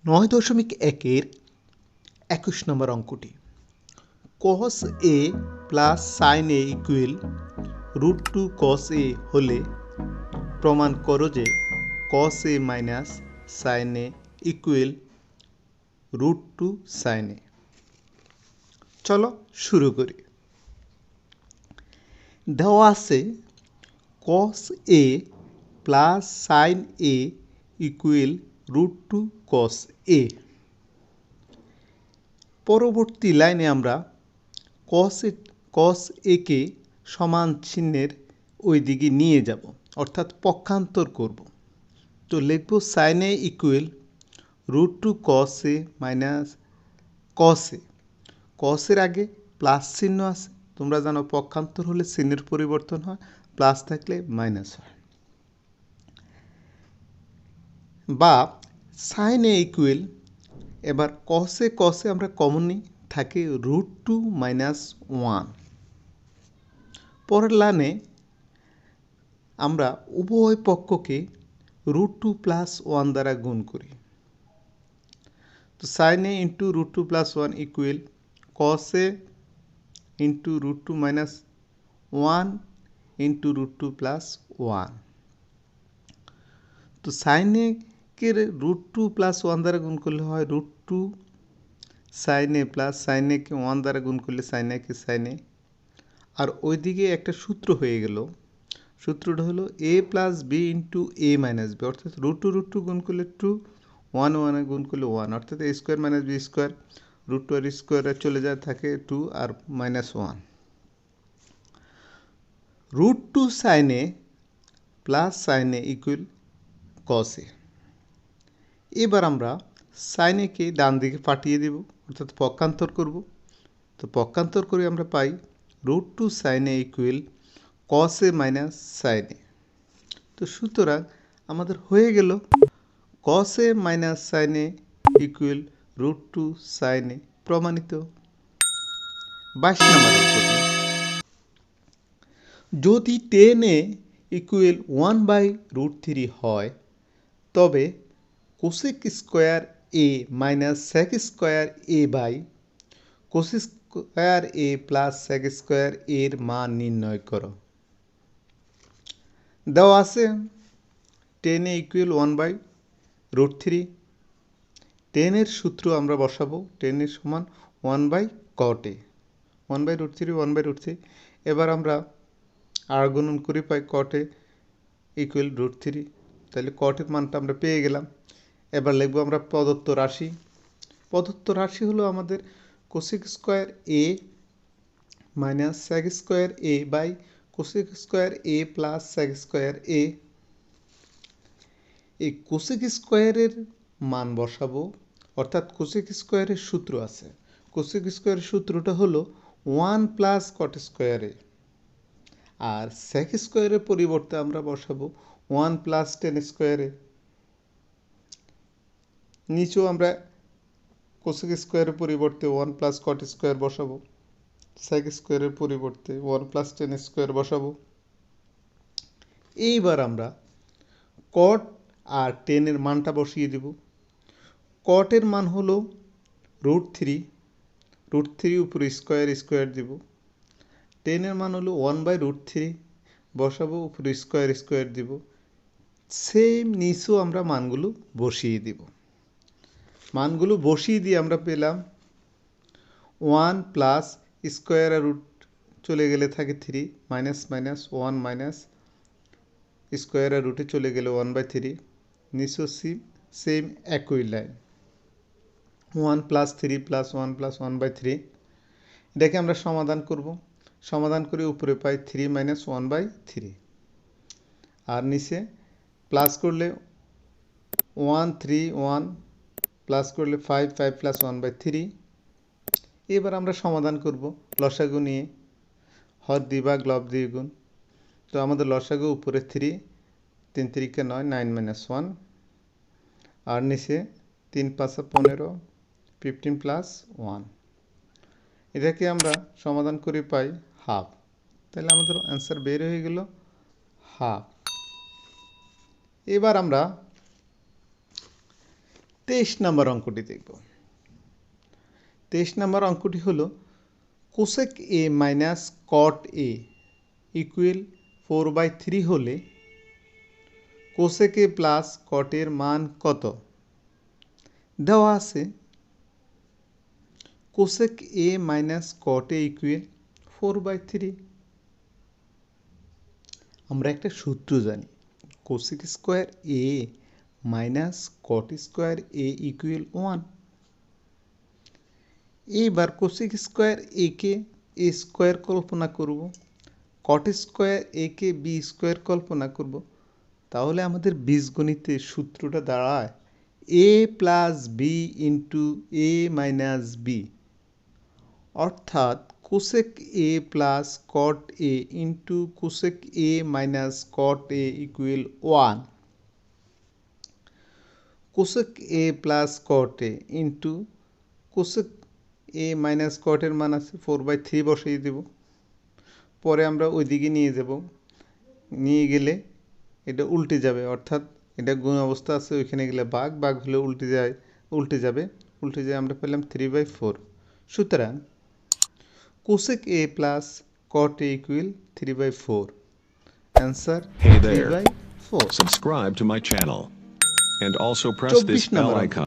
9.1-এর 21 নম্বর অঙ্কটি cos a plus sin a equal √2 cos a হলে প্রমাণ করো যে cos a minus sin a equal √2 sin a। চলো শুরু করি। দেওয়া আছে cos a plus sin a equal √2 cos a। পরবর্তী লাইনে আমরা cos a কে সমান চিহ্নের ওই দিকে নিয়ে যাব, অর্থাৎ পক্ষান্তর করব। তো লিখব sin a equal √2 cos a minus cos a। cos এর আগে প্লাস চিহ্ন আছে, তোমরা জানো পক্ষান্তর হলে চিহ্নের পরিবর্তন হয়, প্লাস থাকলে মাইনাস হয়। বা sin a ইকুয়াল, এবার cos a আমরা কমন নিই, থাকে √2 মাইনাস 1। পরের লাইনে আমরা উভয় পক্ষকে √2 প্লাস 1 দ্বারা গুণ করি। তো sin a into √2 plus 1 equal cos a into √2 minus 1 into √2 plus 1। তো sin a কে √2 প্লাস 1 দ্বারা গুণ করলে হয় √2 sin a plus sin a কে 1 দ্বারা গুণ করলে sin a K sin a। আর ওইদিকে একটা সূত্র হয়ে গেল, সূত্রটা হলো a plus b into a minus b, অর্থাৎ √2 গুণ করলে 2, 1 গুণ করলে 1, অর্থাৎ a square minus B square, √2 আর স্কোয়ারে চলে যায়, থাকে 2 আর minus 1। √2 sin a plus sin a equal cos a। এবার আমরা sin a কে ডান দিকে পাঠিয়ে দেব, অর্থাৎ পক্ষান্তর করব। তো পক্ষান্তর করে আমরা পাই √2 sin a equal cos a minus sin a। তো সুতরাং আমাদের হয়ে গেল cos a minus sin a equal √2 sin a, প্রমাণিত। 22 নম্বর অঙ্কটি, যদি tan a ইকুয়াল 1/√3 হয় তবে cosec square a minus sec square a by cos square a plus sec square এর মান নির্ণয় করো। দেওয়া আছে tan a ইকুয়াল 1/√3। tan এর সূত্র আমরা বসাবো, tan এর সমান 1/cot a, 1/√3। এবার আমরা আর গুণন করে পাই cot a ইকুয়াল √3, তাহলে cot এর মানটা আমরা পেয়ে গেলাম। এবার লিখবো আমরা প্রদত্ত রাশি। প্রদত্ত রাশি হলো আমাদের cosec square a minus sec square a by cosec square a plus sec square a। এই cosec স্কোয়ারের মান বসাবো, অর্থাৎ cosec স্কোয়ারের সূত্র আছে। cosec স্কোয়ারের সূত্রটা হলো 1 প্লাস cot স্কোয়ার a, আর sec স্কোয়ারের পরিবর্তে আমরা বসাবো 1 প্লাস tan স্কোয়ার a। নিচেও আমরা cosec স্কোয়ারের পরিবর্তে 1 প্লাস cot স্কোয়ার বসাবো, sec স্কোয়ারের পরিবর্তে 1 প্লাস tan স্কোয়ার বসাবো। এইবার আমরা cot আর tan এর মানটা বসিয়ে দেব। cot এর মান হলো √3 উপরে স্কোয়ার দেব। tan এর মান হলো 1/√3 বসাবো, উপরে স্কোয়ার দেব। সেম নিচেও আমরা মানগুলো বসিয়ে দেব। মানগুলো বসিয়ে দিয়ে আমরা পেলাম 1 প্লাস স্কোয়ার আর রুট চলে গেলে থাকে 3, মাইনাস 1 মাইনাস স্কোয়ার আর রুটে চলে গেলে 1/3, নিচেও সেম একই লাইন 1 প্লাস 3 প্লাস 1 প্লাস 1/3। এটাকে আমরা সমাধান করব, সমাধান করে উপরে পাই 3 মাইনাস 1/3, আর নিচে প্লাস করলে 1 3 1 প্লাস করলে 5 প্লাস 1/3। এবার আমরা সমাধান করব লসাগু নিয়ে, হর দিভাগ লব দিয়ে গুণ। তো আমাদের লসাগু উপরে 3, 3 3 9, 9 মাইনাস 1, আর নিচে 3 5 15, 15 প্লাস 1। এটাকে আমরা সমাধান করে পাই হাফ, তাহলে আমাদের অ্যান্সার বের হয়ে গেল হাফ। এবার আমরা 23 নম্বর অঙ্কটি দেখব। 23 নম্বর অঙ্কটি হলো cosec A minus caught A equal 4/3 হলে কোসেক এ প্লাস কটের মান কত? দেওয়া আছে cosec A minus caught A equal 4/3। আমরা একটা সূত্র জানি, কোসেক স্কোয়ার এ মাইনাস কট স্কোয়ার এ ইকুয়াল 1। এইবার কোসেক স্কোয়ার এ কে এ স্কোয়ার কল্পনা করব, কট স্কোয়ার এ কে বি স্কোয়ার কল্পনা করব, তাহলে আমাদের বীজগণিতের সূত্রটা দাঁড়ায় এ plus b into a minus b, অর্থাৎ cosec A plus cot A into cosec A minus caught A equal 1। Cosec A plus cot A into cosec A minus কটের মান আছে 4/3 বসিয়ে দেব। পরে আমরা ওইদিকে নিয়ে যাব, নিয়ে গেলে এটা উল্টে যাবে, অর্থাৎ এটা গুণ অবস্থা আছে, ওইখানে গেলে ভাগ হলে উল্টে যাবে, আমরা পেলাম 3/4। সুতরাং cosec A plus cot A equal 3/4। Answer 3/4। Subscribe to my channel and also press this bell icon.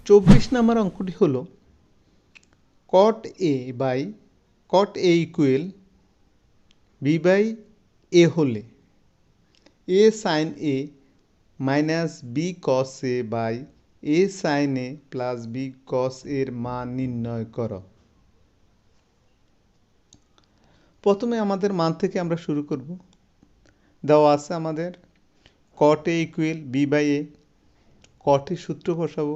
24 নম্বর অঙ্কটি হলো cot A equal B by A হলে A sine A minus B cos A by A sine A plus B cos এর মান নির্ণয় করো। প্রথমে আমাদের মান থেকে আমরা শুরু করব। দেওয়া আছে আমাদের cot A equal B by A, কটের সূত্র বসাবো,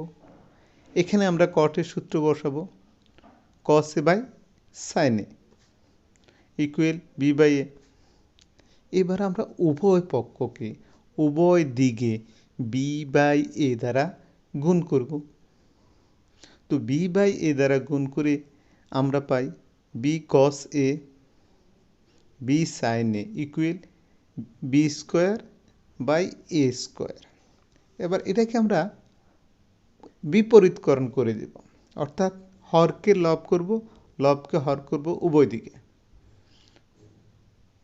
এখানে আমরা কটের সূত্র বসাবো cos A by sine A equal B by A. এবার আমরা উভয় দিকে বি বাই এ দ্বারা গুণ করব। তো বি বাই এ দ্বারা গুণ করে আমরা পাই B cos A B sine A equal B square by A square. এবার এটাকে আমরা বিপরীতকরণ করে দেব, অর্থাৎ হরকে লব করব, লবকে হর করব উভয় দিকে।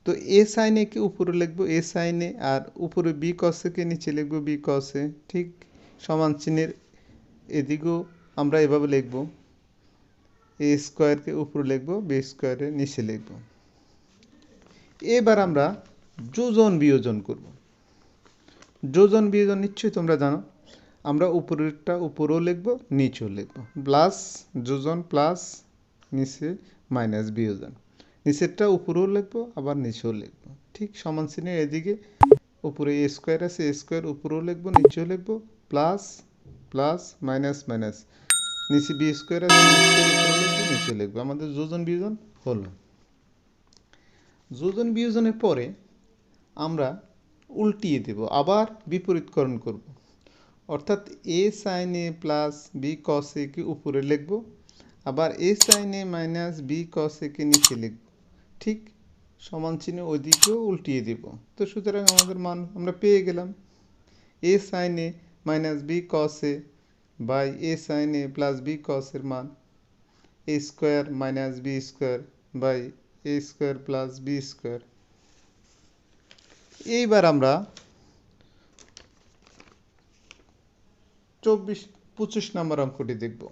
তো এ সাইন এ কে উপরে লিখব এ সাইন এ, আর উপরে বি কস এ কে নিচে লিখব বি কস এ। ঠিক সমান চিহ্নের এদিকেও আমরা এভাবে লিখব, এ স্কোয়ারকে উপরে লিখব বি স্কোয়ারের নিচে লিখব। এবার আমরা যোজন বিয়োজন করব। যোজন বিয়োজন নিশ্চয়ই তোমরা জানো, আমরা উপরেরটা উপরেও লিখব নিচেও লিখব, প্লাস যোজন প্লাস নিচে মাইনাস বিয়োজন, নিচেরটা উপরেও লিখব আবার নিচেও লিখব। ঠিক সমান চিহ্নের এদিকে উপরে এ স্কোয়ার আছে, এ স্কোয়ার উপরেও লিখব নিচেও লিখব, প্লাস প্লাস মাইনাস মাইনাস, নিচে বি স্কোয়ার আছে উপরেও লিখব নিচেও লিখব। আমাদের যোজন বিয়োজন হলো। যোজন বিয়োজনের পরে আমরা উল্টিয়ে দেব, আবার বিপরীতকরণ করব, অর্থাৎ এ sine A plus B cos এ কে উপরে লিখব, আবার এ sine A minus B cos এ কে নিচে লিখব। ঠিক সমান চিহ্ন ওইদিকেও উল্টিয়ে দেব। তো সুতরাং আমাদের মান আমরা পেয়ে গেলাম A sine A minus B cos A by A sine A plus B cos এর মান A square minus B square by A square plus B square. এইবার আমরা 25 নম্বর অঙ্কটি দেখব।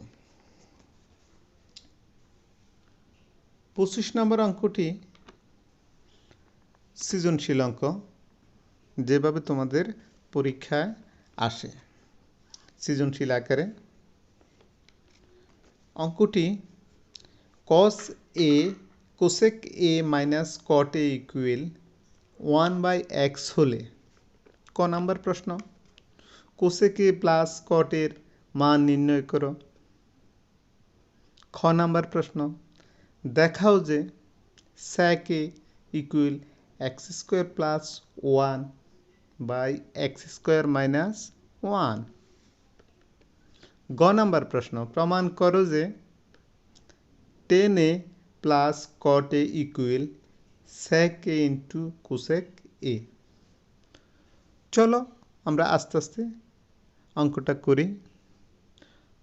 25 নম্বর অঙ্কটি সৃজনশীল অঙ্ক, যেভাবে তোমাদের পরীক্ষায় আসে সৃজনশীল আকারে। অঙ্কটি cosec A minus caught A equal 1/x হলে ক নাম্বার প্রশ্ন, কোসেক এ প্লাস কট এর মান নির্ণয় করো। খ নাম্বার প্রশ্ন, দেখাও যে sec a equal x square plus 1/x² minus 1। গ নাম্বার প্রশ্ন, প্রমাণ করো যে tan a plus cot A equal sec a into cosec a. চলো আমরা আস্তে আস্তে অঙ্কটা করি।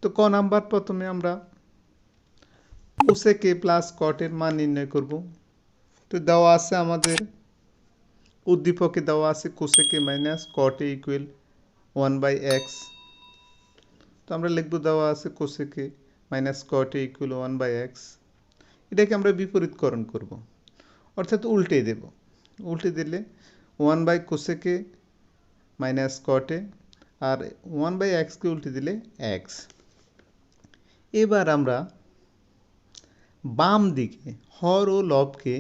তো ক নাম্বার প্রথমে আমরা কোসেক এ প্লাস কটের মান নির্ণয় করব। তো দেওয়া আছে আমাদের উদ্দীপকে দেওয়া আছে cosec A minus caught A equal 1/x। তো আমরা লিখব দেওয়া আছে cosec A minus caught A equal 1/x। এটাকে আমরা বিপরীতকরণ করব, অর্থাৎ উল্টে দেব। উল্টে দিলে 1/কোসেক এ মাইনাস কট এ, আর 1/xকে উল্টে দিলে x। এবার আমরা বাম দিকে হর ও লবকে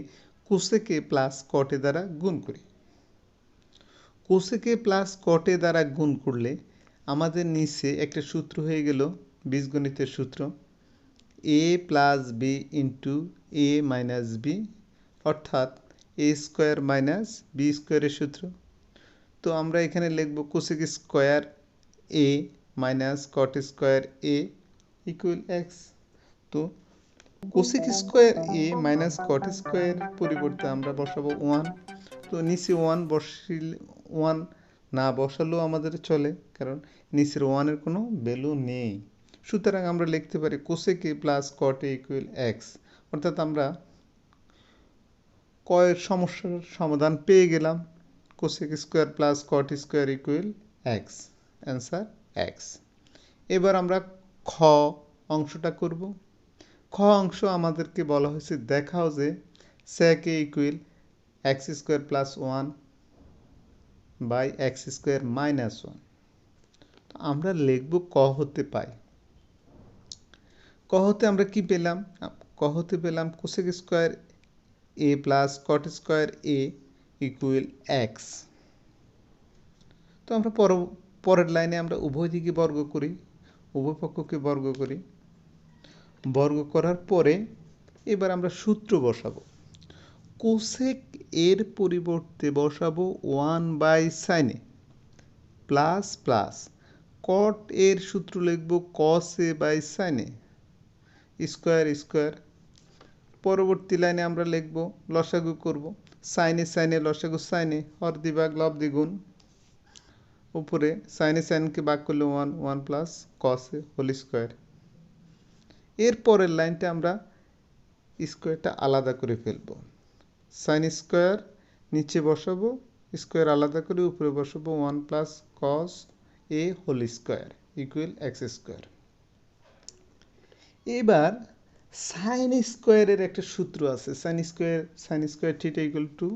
কোসেক এ প্লাস কট এ দ্বারা গুণ করি। কোসেক এ প্লাস কট এ দ্বারা গুণ করলে আমাদের নিচে একটা সূত্র হয়ে গেল, বীজগণিতের সূত্র, a plus b into a minus b, অর্থাৎ এ স্কোয়ার মাইনাস বি স্কোয়ারের সূত্র। তো আমরা এখানে লিখব কোসেক স্কোয়ার এ মাইনাস কট স্কোয়ার এ ইকুয়াল এক্স। তো কোসেক স্কোয়ার এ মাইনাস কট স্কোয়ার পরিবর্তে আমরা বসাবো 1। তো নিচে 1 বসিলে 1 না বসালেও আমাদের চলে, কারণ নিচের 1-এর কোনো ভ্যালু নেই। সুতরাং আমরা লিখতে পারি কোসেক এ প্লাস কট এ ইকুয়াল এক্স, অর্থাৎ আমরা কয়ের সমস্যার সমাধান পেয়ে গেলাম। Cosec square plus cot square equal x, answer x. এবার আমরা খ অংশটা করব। খ অংশ আমাদেরকে বলা হয়েছে দেখাও যে sec a equal x square plus 1/x² minus 1। আমরা লিখব ক হতে পাই। ক হতে আমরা কি পেলাম? ক হতে পেলাম কোসেক স্কোয়ার এ প্লাস কট স্কোয়ার এ ইকুয়াল এক্স। তো আমরা পরের লাইনে আমরা উভয় দিকে বর্গ করি, উভয় পক্ষকে বর্গ করি। বর্গ করার পরে এবার আমরা সূত্র বসাবো। কোসেক এর পরিবর্তে বসাবো 1/sin a plus plus cot এর সূত্র লিখব cos a by sin a square square. পরবর্তী লাইনে আমরা লিখব লসাগু করব, sin a লসাগু sin a, হর দ্বিভাগ লব দ্বিগুণ। উপরে sin কে ভাগ করলে 1 plus cos a whole square. এর পরের লাইনটা আমরা স্কোয়ারটা আলাদা করে ফেলব। sin স্কোয়ার নিচে বসাবো, স্কোয়ার আলাদা করে উপরে বসাবো 1 plus cos a whole square equal x square. এবার সাইন স্কোয়ারের একটা সূত্র আছে, sine square theta equal to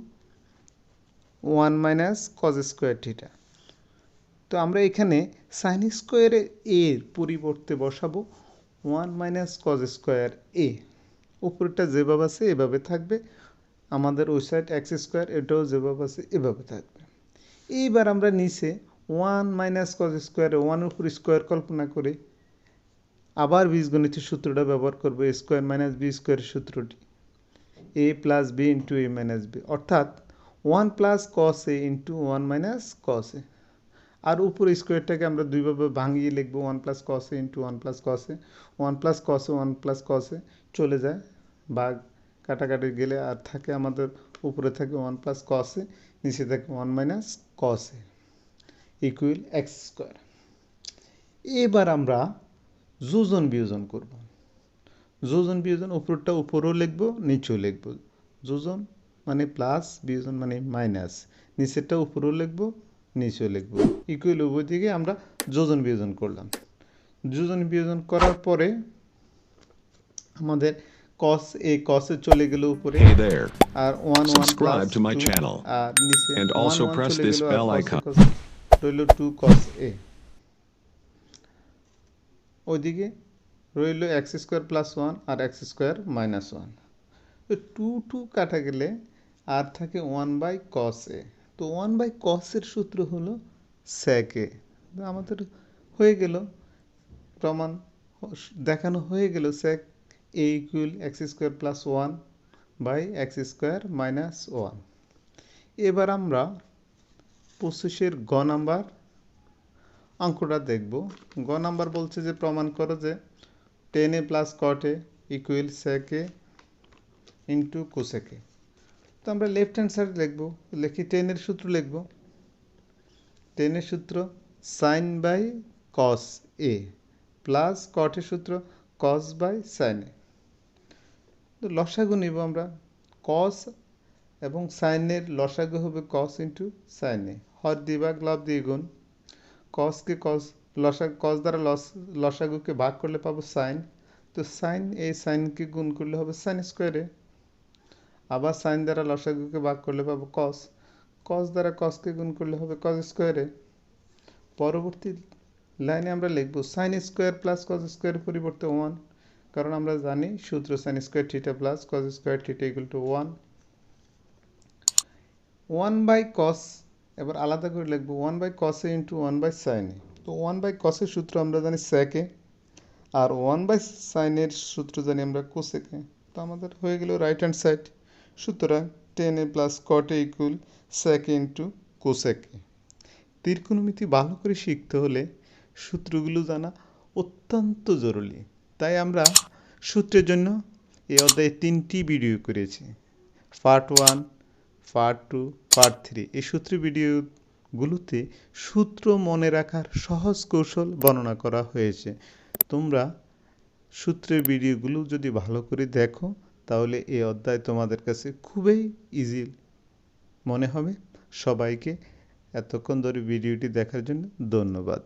1 minus cos square theta. তো আমরা এখানে সাইন স্কোয়ার এর পরিবর্তে বসাবো 1 মাইনাস কজ স্কোয়ার এ। উপরটা যেভাবে আছে এভাবে থাকবে, আমাদের ওই সাইড এক্স স্কোয়ার, এটাও যেভাবে আছে এভাবে থাকবে। এইবার আমরা নিচে 1 মাইনাস কজ স্কোয়ারে 1-এর উপর স্কোয়ার কল্পনা করে আবার বীজগণিতের সূত্রটা ব্যবহার করব, এ স্কোয়ার মাইনাস বি স্কোয়ারের সূত্রটি, এ plus b into a minus b, অর্থাৎ 1 প্লাস কস এ ইন্টু 1 মাইনাস কস এ। আর উপর স্কোয়ারটাকে আমরা দুইভাবে ভাঙিয়ে লিখব 1 প্লাস কস এ ইন্টু 1 প্লাস কস এ। 1 প্লাস কস এ 1 প্লাস কস এ চলে যায়, ভাগ কাটাকাটি গেলে আর থাকে আমাদের উপরে থাকে 1 প্লাস কস এ, নিচে থাকে 1 মাইনাস কস এ ইকুয়াল এক্স স্কোয়ার। এবার আমরা যোজন বিয়োজন করব। যোজন বিয়োজন উপরটা উপরেও লিখব, নিচেও লিখব। যোজন মানে প্লাস, বিয়োজন মানে মাইনাস, নিচেরটা উপরেও লিখব, নিচেও লিখব। ইকুয়াল উভয় দিকে আমরা যোজন বিয়োজন করলাম। যোজন বিয়োজন করার পরে আমাদের cos এ চলে গেল উপরে, Hey there. আর 1 1 প্লাস Subscribe to my 2, channel আর নিচে and 1 also 1 press চলে this গেল, আর bell cos icon. রইল 2 cos a। ওইদিকে রইল এক্স স্কোয়ার প্লাস 1 আর এক্স স্কোয়ার মাইনাস 1। তো 2 কাটা গেলে আর থাকে 1/cos a। তো 1/cos এর সূত্র হলো sec a। আমাদের হয়ে গেল, প্রমাণ দেখানো হয়ে গেল, sec a equal x square plus 1/x² minus 1। এবার আমরা 25-এর গ নাম্বার অঙ্কটা দেখব। গ নাম্বার বলছে যে প্রমাণ করো যে tan a plus cot a equal sec a into cosec a। তো আমরা লেফট হ্যান্ড সাইড লিখব, লিখি tan এর সূত্র লিখব। tan এর সূত্র sin by cos A plus কটের সূত্র কস বাই সাইন এ। তো লসাগু নিব আমরা, কস এবং সাইনের লসাগু হবে কস ইন্টু সাইন এ, হর দিয়ে ভাগ লব দিয়ে গুণ, কসকে কস কস দ্বারা লসাগুকে ভাগ করলে পাবো সাইন, তো সাইন এ সাইনকে গুণ করলে হবে সাইন স্কোয়ারে, আবার সাইন দ্বারা লসাগুকে ভাগ করলে পাবো কস, কস দ্বারা কসকে গুণ করলে হবে কস স্কোয়ারে। পরবর্তী লাইনে আমরা লিখব সাইন স্কোয়ার প্লাস কস স্কোয়ারের পরিবর্তে 1, কারণ আমরা জানি সূত্র sine square theta plus cos square theta equal to 1। 1 by cos এবার আলাদা করে লিখবো 1 বাই কসে ইন্টু 1 বাই সাইনে। তো 1 বাই কসের সূত্র আমরা জানি সেকে, আর 1 বাই সাইনের সূত্র জানি আমরা কোসেকে। তো আমাদের হয়ে গেল রাইট হ্যান্ড সাইড। সুতরাং টেন এ প্লাস কটে ইকুয়াল সেকে ইন্টু কোসেকে। ত্রিকোণমিতি ভালো করে শিখতে হলে সূত্রগুলো জানা অত্যন্ত জরুরি। তাই আমরা সূত্রের জন্য এই অধ্যায়ে 3টি ভিডিও করেছি, পার্ট 1, পার্ট 2, পার্ট 3। এই সূত্র ভিডিওগুলোতে সূত্র মনে রাখার সহজ কৌশল বর্ণনা করা হয়েছে। তোমরা সূত্রের ভিডিওগুলো যদি ভালো করে দেখো তাহলে এই অধ্যায় তোমাদের কাছে খুবই ইজি মনে হবে। সবাইকে এতক্ষণ ধরে ভিডিওটি দেখার জন্য ধন্যবাদ।